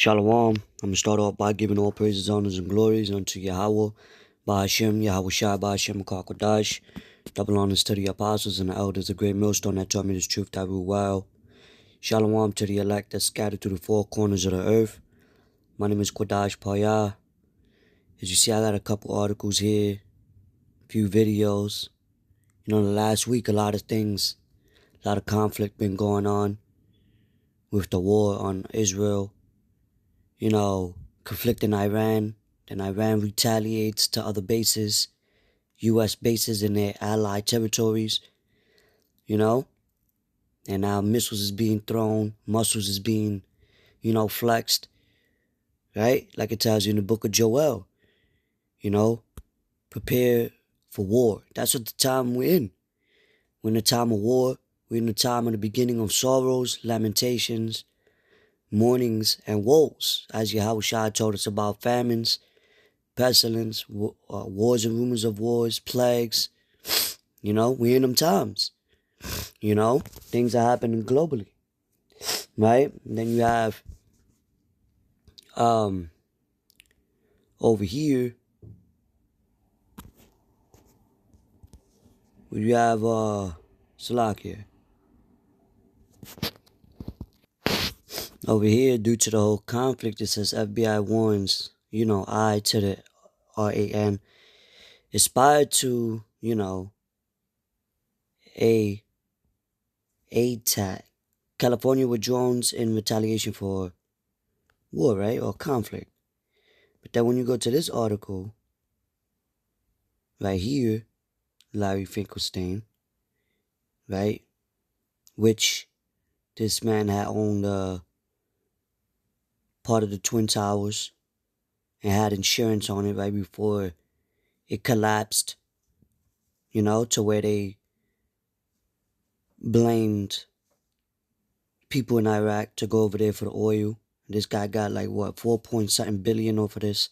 Shalom. I'm going to start off by giving all praises, honors, and glories unto Yahweh, Ba'ashem, Yahweh Shai, Ba'ashem, Kakwadash. Double honors to the apostles and the elders, the great millstone that taught me this truth that rule well. Shalom to the elect that scattered to the four corners of the earth. My name is Kwadash Payah. As you see, I got a couple articles here, a few videos. The last week, a lot of conflict been going on with the war on Israel. Conflict in Iran, then Iran retaliates to other bases, U.S. bases in their allied territories, and now missiles is being thrown, muscles is being, flexed, right? Like it tells you in the book of Joel, prepare for war. That's what the time we're in. We're in the time of war. We're in the time of the beginning of sorrows, lamentations, mournings, and woes, as Yahweh Shai told us about famines, pestilence, wars and rumors of wars, plagues. We're in them times. Things are happening globally, right? And then you have, over here, you have, Salakia. Over here, due to the whole conflict, it says FBI warns, I to the RAN, aspired to, a ATAC. California with drones in retaliation for war, right? Or conflict. But then when you go to this article, right here, Larry Finkelstein, right? Which this man had owned part of the Twin Towers and had insurance on it right before it collapsed, to where they blamed people in Iraq to go over there for the oil. This guy got 4 point something billion off of this.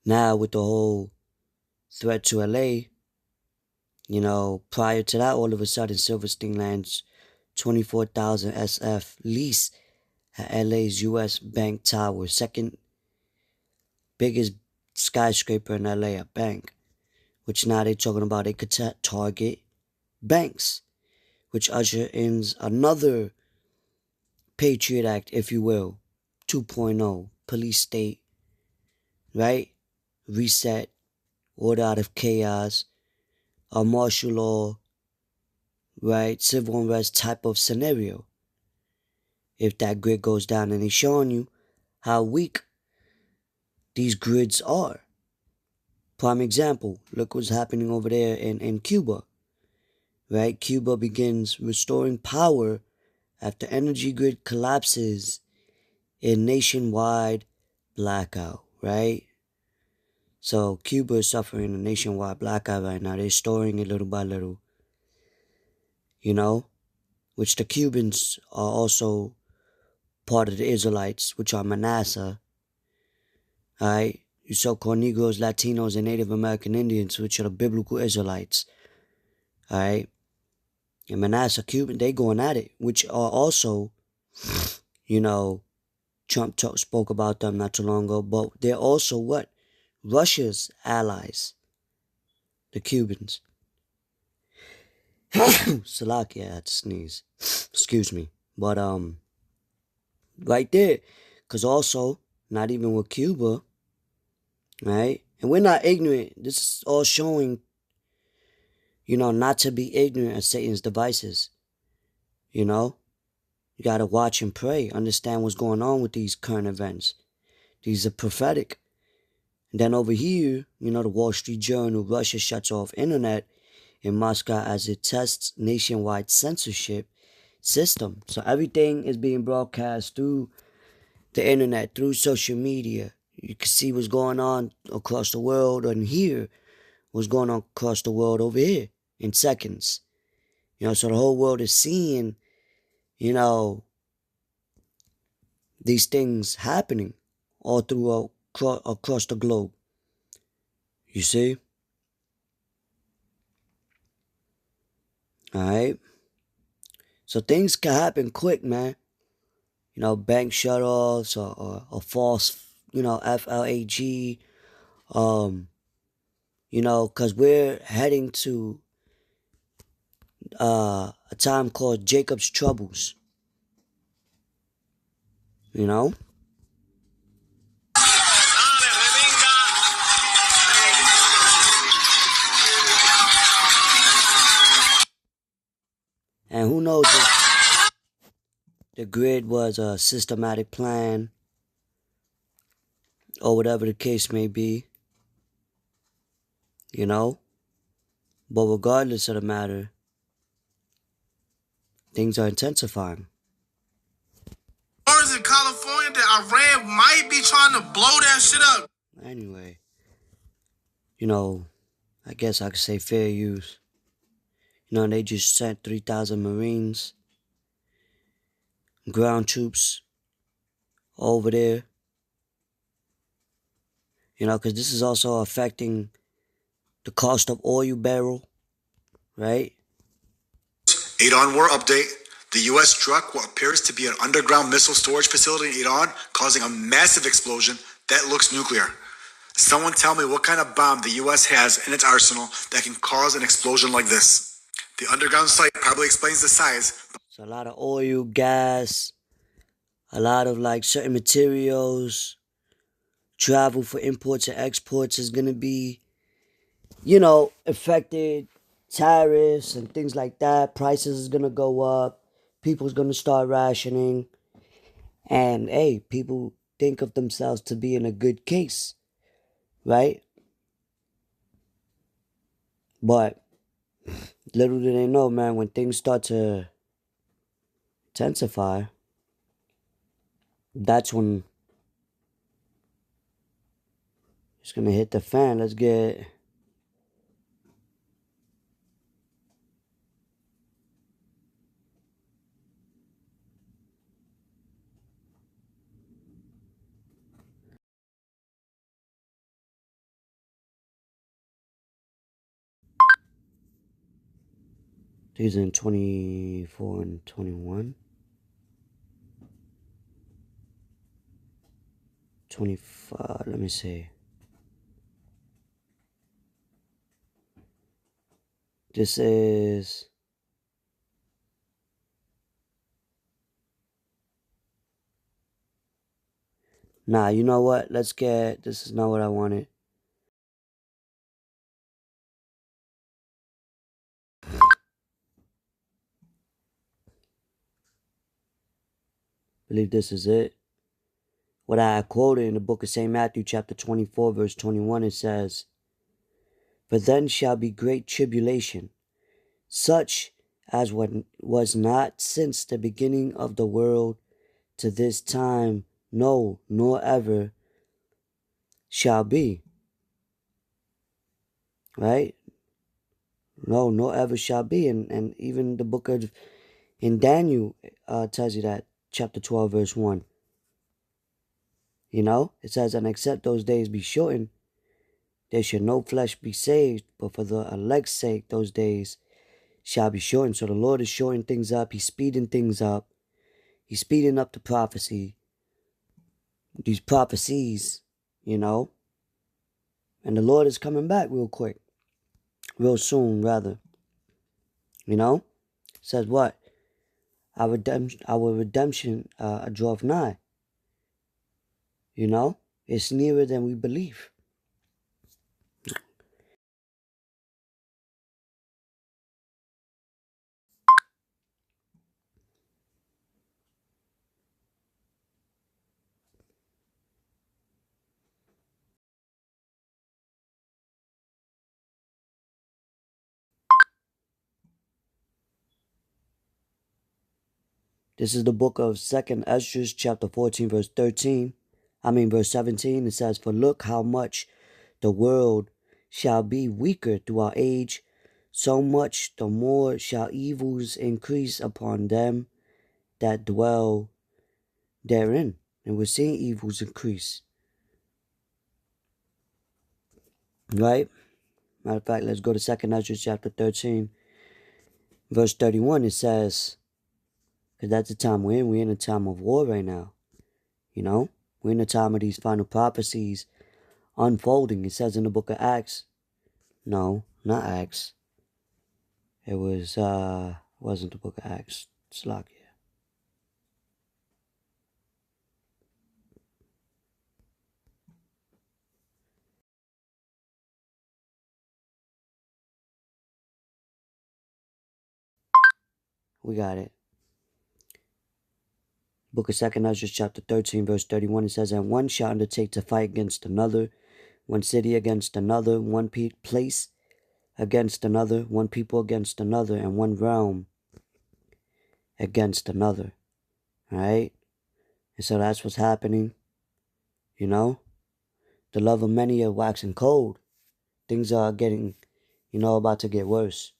Now with the whole threat to LA, prior to that, all of a sudden Silverstein lands 24,000 SF lease at LA's US Bank Tower, second biggest skyscraper in LA, a bank, which now they're talking about they could target banks, which usher in another Patriot Act, if you will, 2.0, police state, right? Reset, order out of chaos, a martial law, right? Civil unrest type of scenario. If that grid goes down, and he's showing you how weak these grids are. Prime example, look what's happening over there in Cuba, right? Cuba begins restoring power after energy grid collapses in nationwide blackout, right? So Cuba is suffering a nationwide blackout right now. They're storing it little by little, which the Cubans are also part of the Israelites, which are Manasseh, all right? You so-called Negroes, Latinos, and Native American Indians, which are the biblical Israelites, all right? And Manasseh, Cuban, they going at it, which are also, Trump spoke about them not too long ago, but they're also what? Russia's allies, the Cubans. Salakia, I had to sneeze. Excuse me. But, right there, because also, not even with Cuba, right? And we're not ignorant. This is all showing, not to be ignorant of Satan's devices. You got to watch and pray, understand what's going on with these current events. These are prophetic. And then over here, the Wall Street Journal, Russia shuts off internet in Moscow as it tests nationwide censorship system. So everything is being broadcast through the internet, through social media. You can see what's going on across the world and hear what's going on across the world over here in seconds. So the whole world is seeing, these things happening all through across the globe. You see? All right? So things can happen quick, man. bank shutoffs or false, FLAG, because we're heading to a time called Jacob's Troubles, you know? And who knows if the grid was a systematic plan or whatever the case may be, you know? But regardless of the matter, things are intensifying. Stores in California that Iran might be trying to blow that shit up. Anyway, I guess I could say fair use. They just sent 3,000 Marines, ground troops over there. Because this is also affecting the cost of oil barrel, right? Iran war update. The U.S. struck what appears to be an underground missile storage facility in Iran, causing a massive explosion that looks nuclear. Someone tell me what kind of bomb the U.S. has in its arsenal that can cause an explosion like this. The underground site probably explains the size. It's a lot of oil, gas, a lot of certain materials. Travel for imports and exports is going to be, affected. Tariffs and things like that. Prices is going to go up. People's going to start rationing. And, hey, people think of themselves to be in a good case, right? But little do they know, man, when things start to intensify, that's when it's going to hit the fan. Let's get... These are in 24 and 21. 25, let me see. This is... Nah, you know what? Let's get... This is not what I wanted. I believe this is it. What I quoted in the book of St. Matthew, chapter 24, verse 21, it says, "For then shall be great tribulation, such as was not since the beginning of the world to this time, no, nor ever shall be." Right? No, nor ever shall be. And even the book of in Daniel tells you that, chapter 12, verse 1. It says, "And except those days be shortened, there shall no flesh be saved, but for the elect's sake those days shall be shortened." So the Lord is shortening things up. He's speeding things up. He's speeding up the prophecy. These prophecies, And the Lord is coming back real quick. Real soon, rather. It says what? Our redemption draweth nigh. It's nearer than we believe. This is the book of 2nd Ezra, chapter 14, verse 17. It says, "For look how much the world shall be weaker through our age, so much the more shall evils increase upon them that dwell therein." And we're seeing evils increase. Right? Matter of fact, let's go to 2nd Ezra chapter 13, verse 31. It says, Because that's the time we're in. We're in a time of war right now. You know? We're in a time of these final prophecies unfolding. It says in the book of Acts. No, not Acts. It wasn't the book of Acts. Slovakia. We got it. Book of 2 Ezra, chapter 13, verse 31, it says, And one shall undertake to fight against another, one city against another, one place against another, one people against another, and one realm against another. Alright? And so that's what's happening. You know? The love of many are waxing cold. Things are getting, about to get worse.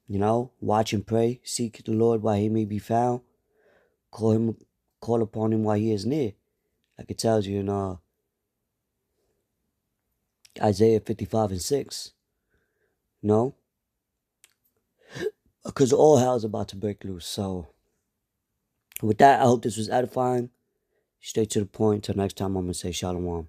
Watch and pray. Seek the Lord while he may be found. Call upon him while he is near. Like it tells you in Isaiah 55:6. No? Because all hell is about to break loose. So, with that, I hope this was edifying. Straight to the point. Till next time, I'm going to say shalom.